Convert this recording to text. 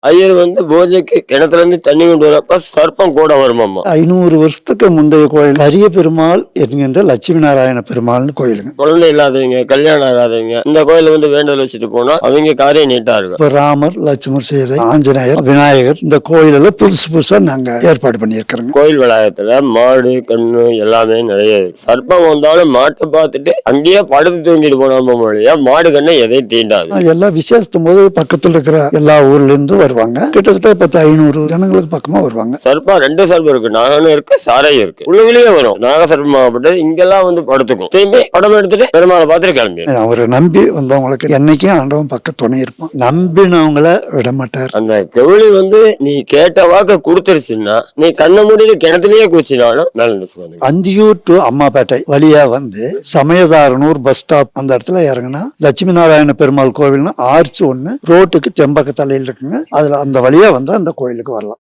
ஐயர் பூஜைக்கு கிணத்துல இருந்து தண்ணி கொண்டு வரப்ப சர்ப்பம் கூட வருமாமா. 500 வருஷத்துக்கு முந்தைய கோயில் கரிய பெருமாள் என்கின்ற லட்சுமி நாராயண பெருமாள்னு கோயிலுங்க. குழந்தை இல்லாதவங்க, கல்யாணம் ஆகாதவங்க இந்த கோயில வேண்டுதல் வச்சுட்டு போனா அவங்க காரியம் நீட்டா இருக்கும். இப்ப ராமர், லட்சுமர் சீதை, ஆஞ்சநேயர், விநாயகர் இந்த கோயிலில் புதுசா நாங்க ஏற்பாடு பண்ணியிருக்கிறோங்க. கோயில் வளாகத்துல மாடு, கண்ணு எல்லாமே நிறைய இருக்கு. சர்ப்பம் வந்தாலும் மாட்டை பார்த்துட்டு அங்கேயே படுத்து தூங்கிட்டு போனாம மொழியா மாடு கண்ணை எதையும் தீண்டாது. எல்லாம் விசேஷத்தும் போது பக்கத்துல இருக்கிற எல்லா ஊர்ல இருந்து வருவாங்க. கிட்டத்தட்ட 500 ஜனங்களுக்கு பக்கமா வருவாங்க. சர்ப்பம் 2 சர்ப்பம் இருக்கு, நாகனும் இருக்கு, சாரை இருக்கு. உள்ளுக்குள்ளேயே வரும். நாக சர்ப்பமாகப்பட்டது இங்கெல்லாம் படுத்துக்கும். திரும்பி படம் எடுத்துட்டு பெருமாளை பார்த்துட்டு கிளம்பி. அவரை நம்பி வந்தவங்களுக்கு என்னைக்கும் ஆண்டவன் பக்க துணை இருப்பான். நம்பினவங்கள விட மாட்டார். அந்த கெவுளி நீ கேட்ட வாக்க கொடுத்துருச்சுன்னா நீ கண்ண மூடிட்டு கிணத்துலயே கூச்சினாலும் நல்லது. அந்தியூர் டு அம்மாப்பேட்டை வழியா சமயதாரனூர் பஸ் ஸ்டாப் அந்த இடத்துல இறங்குனா லட்சுமி நாராயண பெருமாள் கோவில்னு ஆர்ச் ஒண்ணு ரோட்டுக்கு தெம்பக்க தலையில் இருக்குங்க. அதுல அந்த வழியா அந்த கோயிலுக்கு வரலாம்.